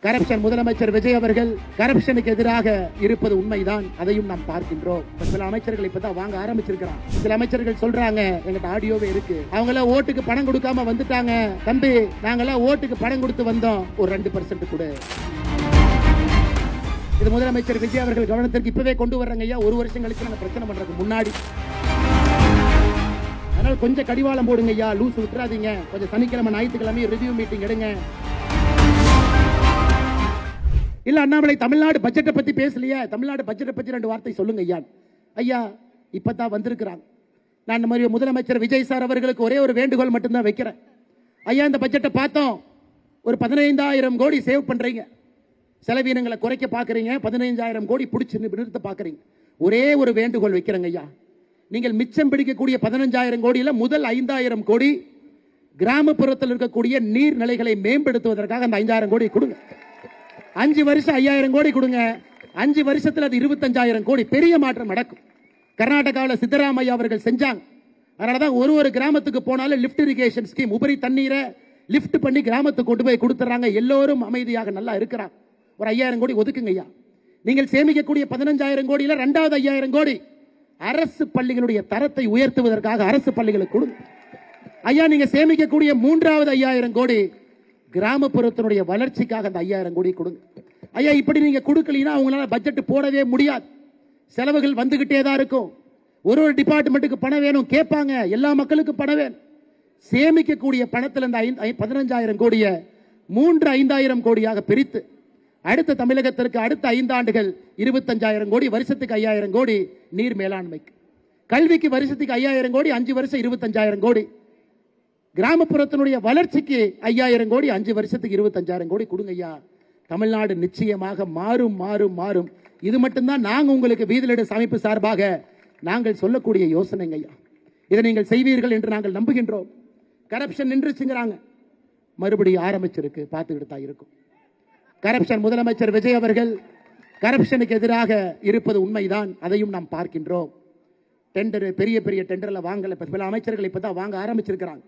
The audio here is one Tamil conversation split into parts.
கரப்ஷன் முதலமைச்சர் விஜய் அவர்கள் கரப்ஷனுக்கு எதிராக இருப்பது உண்மைதான், அதையும் நாம் பார்க்கின்றோம். சில அமைச்சர்கள் இப்பதான் வாங்க ஆரம்பிச்சிருக்கிறான். சில அமைச்சர்கள் சொல்றாங்க, எங்கிட்ட ஆடியோவே இருக்கு, அவங்கள ஓட்டுக்கு பணம் கொடுக்காம வந்துட்டாங்க தம்பி, நாங்களாம் ஓட்டுக்கு பணம் கொடுத்து வந்தோம், ஒரு 2% கூட. இது முதலமைச்சர் விஜய் அவர்கள் கவனத்திற்கு இப்பவே கொண்டு வர்றாங்க ஐயா. ஒரு வருஷம் கழிச்சு நாங்க பிரச்சனை பண்றதுக்கு முன்னாடி, அதனால கொஞ்சம் கடிவாளம் போடுங்க ஐயா, லூஸ் விட்டுறாதீங்க. கொஞ்சம் சனிக்கிழமை ஞாயிற்றுக்கிழமை ரிவ்யூ மீட்டிங் எடுங்க. இல்ல அண்ணாமலை தமிழ்நாடு பட்ஜெட்டை பத்தி பேசலையே, தமிழ்நாடு பட்ஜெட்டை பத்தி 2 வார்த்தை சொல்லுங்க ஐயா. ஐயா இப்பதான் வந்திருக்கிறாங்க. நான் இந்த மாதிரி முதலமைச்சர் விஜய் சார் அவர்களுக்கு ஒரே ஒரு வேண்டுகோள் மட்டும்தான் வைக்கிறேன். ஐயா இந்த பட்ஜெட்டை பார்த்தோம், ஒரு 15,000 கோடி சேவ் பண்றீங்க, செலவீனங்களை குறைக்க பாக்குறீங்க, 15,000 கோடி பிடிச்சு நிறுத்த பாக்குறீங்க. ஒரே ஒரு வேண்டுகோள் வைக்கிறேங்க ஐயா, நீங்கள் மிச்சம் பிடிக்கக்கூடிய 15,000 கோடியில முதல் 5,000 கோடி கிராமப்புறத்தில் இருக்கக்கூடிய நீர்நிலைகளை மேம்படுத்துவதற்காக அந்த 5,000 கோடி கொடுங்க. 5 வருஷம் 5,000 கோடி கொடுங்க. 5 வருஷத்துல அது 25,000 கோடி, பெரிய மாற்றம் நடக்கும். கர்நாடகாவில் சித்தராமையா அவர்கள் செஞ்சாங்க. அதனாலதான் ஒரு கிராமத்துக்கு போனாலும் லிப்ட் இரிகேஷன் ஸ்கீம், உபரி தண்ணீரை லிப்ட் பண்ணி கிராமத்துக்கு கொண்டு போய் கொடுத்துறாங்க. எல்லோரும் அமைதியாக நல்லா இருக்கிறாங்க. ஒரு 5,000 கோடி ஒதுக்குங்க ஐயா. நீங்கள் சேமிக்கக்கூடிய 15,000 கோடியில 2வது 5,000 கோடி அரசு பள்ளிகளுடைய தரத்தை உயர்த்துவதற்காக அரசு பள்ளிகளுக்கு கொடுங்க ஐயா. நீங்க சேமிக்கக்கூடிய 3வது 5,000 கோடி கிராமப்புறத்தினுடைய வளர்ச்சிக்காக அந்த 5,000 கோடி கொடுங்க ஐயா. இப்படி நீங்க கொடுக்கலீங்கன்னா அவங்களால பட்ஜெட் போடவே முடியாது. செலவுகள் வந்துகிட்டே தான் இருக்கும். ஒரு டிபார்ட்மெண்ட்டுக்கு பணம் வேணும் கேட்பாங்க, எல்லா மக்களுக்கும் பணம் வேணும். சேமிக்கக்கூடிய பணத்தில் இந்த 15,000 கோடியை 3-5,000 கோடியாக பிரித்து அடுத்த தமிழகத்திற்கு அடுத்த 5 ஆண்டுகள் 25,000 கோடி, வருஷத்துக்கு 5,000 கோடி நீர் மேலாண்மைக்கு, கல்விக்கு வருஷத்துக்கு 5,000 கோடி, 5 வருஷம் 25,000 கோடி, கிராமப்புறத்தினுடைய வளர்ச்சிக்கு 5,000 கோடி, 5 வருஷத்துக்கு 25,000 கோடி கொடுங்க ஐயா. தமிழ்நாடு நிச்சயமாக மாறும் மாறும் மாறும். இது மட்டும்தான் நாங்க உங்களுக்கு வீதிலிட அமைப்பு சார்பாக நாங்கள் சொல்லக்கூடிய யோசனைங்க ஐயா. இதை நீங்கள் செய்வீர்கள் என்று நாங்கள் நம்புகின்றோம். கரப்ஷன் நின்றுச்சுங்கிறாங்க, மறுபடியும் ஆரம்பிச்சிருக்கு, பார்த்துக்கிட்டு தான் இருக்கும். கரப்ஷன் முதலமைச்சர் விஜய் அவர்கள் கரப்ஷனுக்கு எதிராக இருப்பது உண்மைதான், அதையும் நாம் பார்க்கின்றோம். டெண்டர், பெரிய பெரிய டெண்டர்ல வாங்கல, பல அமைச்சர்கள் இப்பதான் வாங்க ஆரம்பிச்சிருக்கிறாங்க.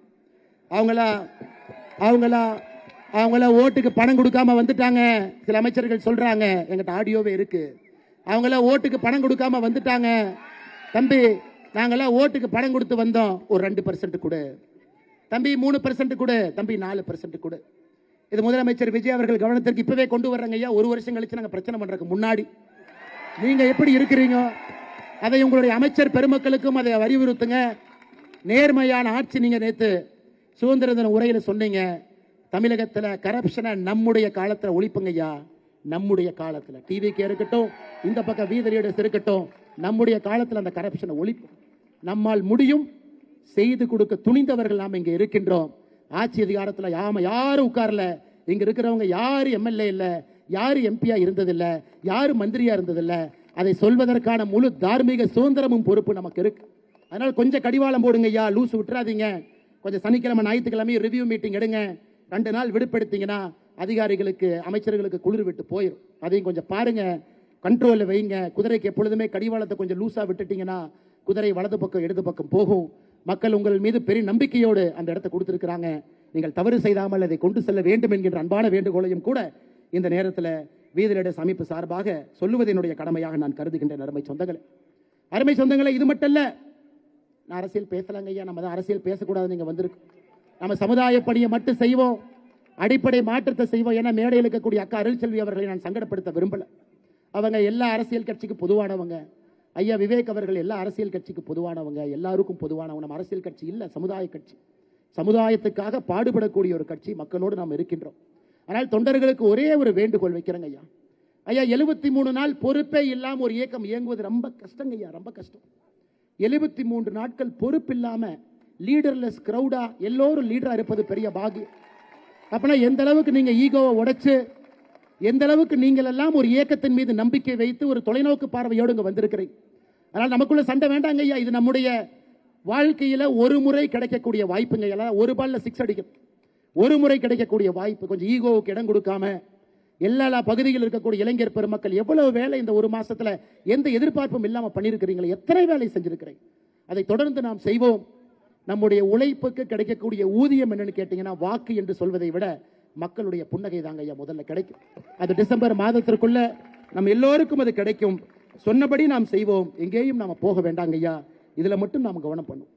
அவங்கள ஓட்டுக்கு பணம் கொடுக்காம வந்துட்டாங்க. சில அமைச்சர்கள் சொல்றாங்க, எங்கிட்ட ஆடியோவே இருக்கு, அவங்கள ஓட்டுக்கு பணம் கொடுக்காம வந்துட்டாங்க தம்பி, நாங்களாம் ஓட்டுக்கு பணம் கொடுத்து வந்தோம், ஒரு 2% கூட தம்பி, 3% கூட தம்பி, 4% கூட. இது முதலமைச்சர் விஜய் அவர்கள் கவனத்திற்கு இப்பவே கொண்டு வர்றாங்க ஐயா. ஒரு வருஷம் கழிச்சு நாங்க பிரச்சனை பண்றதுக்கு முன்னாடி நீங்க எப்படி இருக்கிறீங்க அதை உங்களுடைய அமைச்சர் பெருமக்களுக்கும் அதை அறிவுறுத்துங்க. நேர்மையான ஆட்சி. நீங்க நேத்து சுதந்திர தின உரையில சொன்னீங்க, தமிழகத்தில் கரப்ஷனை நம்முடைய காலத்தில் ஒழிப்புங்க ஐயா. நம்முடைய காலத்தில் டிவிக்கு இருக்கட்டும், இந்த பக்கம் வீதி லீடர்ஸ் இருக்கட்டும், நம்முடைய காலத்தில் அந்த கரப்ஷனை ஒழிப்பு நம்மால் முடியும். செய்து கொடுக்க துணிந்தவர்கள் நாம் இங்க இருக்கின்றோம். ஆட்சி அதிகாரத்தில் யாரும் உட்கார்ல, இங்க இருக்கிறவங்க யாரு எம்எல்ஏ இல்ல, யாரு எம்பியா இருந்ததில்லை, யாரு மந்திரியா இருந்ததில்லை. அதை சொல்வதற்கான முழு தார்மீக சுதந்திரமும் பொறுப்பு நமக்கு இருக்கு. அதனால கொஞ்சம் கடிவாளம் போடுங்க ஐயா, லூஸ் விட்டுறாதீங்க. கொஞ்சம் சனிக்கிழமை ஞாயிற்றுக்கிழமை ரிவ்யூ மீட்டிங் எடுங்க. 2 நாள் விடுபடுத்தீங்கன்னா அதிகாரிகளுக்கு அமைச்சர்களுக்கு குளிர் விட்டு போயிடும். அதையும் கொஞ்சம் பாருங்க, கண்ட்ரோல்ல வைங்க. குதிரைக்கு எப்பொழுதுமே கடிவாளத்தை கொஞ்சம் லூசா விட்டுட்டீங்கன்னா குதிரை வலது பக்கம் இடது பக்கம் போகும். மக்கள் உங்கள் மீது பெரிய நம்பிக்கையோடு அந்த இடத்தை கொடுத்திருக்கிறாங்க. நீங்கள் தவறு செய்தாமல் அதை கொண்டு செல்ல வேண்டும் என்கின்ற அன்பான வேண்டுகோளையும் கூட இந்த நேரத்தில் வீதிலிட அமைப்பு சார்பாக சொல்லுவது என்னுடைய கடமையாக நான் கருதுகின்றேன். அருமை சொந்தங்களே, இது மட்டும் இல்ல, நான் அரசியல் பேசலாங்க ஐயா. நம்ம தான் அரசியல் பேசக்கூடாது, நீங்க வந்திருக்கு. நம்ம சமுதாய பணியை மட்டும் செய்வோம், அடிப்படை மாற்றத்தை செய்வோம். ஏன்னா மேடையில் இருக்கக்கூடிய அக்கா அருள்செல்வி அவர்களை நான் சங்கடப்படுத்த விரும்பல. அவங்க எல்லா அரசியல் கட்சிக்கு பொதுவானவங்க. ஐயா விவேக் அவர்கள் எல்லா அரசியல் கட்சிக்கு பொதுவானவங்க, எல்லாருக்கும் பொதுவானவங்க. நம்ம அரசியல் கட்சி இல்ல, சமுதாய கட்சி. சமுதாயத்துக்காக பாடுபடக்கூடிய ஒரு கட்சி. மக்களோடு நாம் இருக்கின்றோம். ஆனால் தொண்டர்களுக்கு ஒரே ஒரு வேண்டுகோள் வைக்கிறேங்க ஐயா. ஐயா 73 நாள் பொறுப்பே இல்லாம ஒரு இயக்கம் இயங்குவது ரொம்ப கஷ்டங்க ஐயா, ரொம்ப கஷ்டம். 73 நாட்கள் பொறுப்பு இல்லாம லீடர்லெஸ் கிரௌடா எல்லோரும் லீடரா இருப்பது பெரிய பாக்கியம். அப்பனா எந்த அளவுக்கு நீங்க ஈகோவை உடைச்சு, எந்த அளவுக்கு நீங்கள் எல்லாம் ஒரு இயக்கத்தின் மீது நம்பிக்கை வைத்து ஒரு தொலைநோக்கு பார்வையோடு இங்க வந்திருக்கிறீங்க. அதனால் நமக்குள்ள சண்டை வேண்டாங்க ஐயா. இது நம்முடைய வாழ்க்கையில ஒரு முறை கிடைக்கக்கூடிய வாய்ப்புங்க ஐயா. ஒரு பால்ல 6 அடிக்கும், ஒரு முறை கிடைக்கக்கூடிய வாய்ப்பு. கொஞ்சம் ஈகோவுக்கு இடம் கொடுக்காம எல்லா பகுதிகளில் இருக்கக்கூடிய இளைஞர் பெருமக்கள் எவ்வளவு வேலை இந்த ஒரு மாசத்துல எந்த எதிர்பார்ப்பும் இல்லாம பண்ணிருக்கிறீங்களே, எத்தனை வேலை செஞ்சிருக்கிறேன். அதை தொடர்ந்து நாம் செய்வோம். நம்முடைய உழைப்புக்கு கிடைக்கக்கூடிய ஊதியம் என்னன்னு கேட்டீங்கன்னா வாக்கு என்று சொல்வதை விட மக்களுடைய புன்னகை தாங்க ஐயா முதல்ல கிடைக்கும். அது டிசம்பர் மாதத்திற்குள்ள நம்ம எல்லோருக்கும் அது கிடைக்கும். சொன்னபடி நாம் செய்வோம், எங்கேயும் நாம போக வேண்டாங்க ஐயா. இதுல மட்டும் நாம் கவனம் பண்ணுவோம்.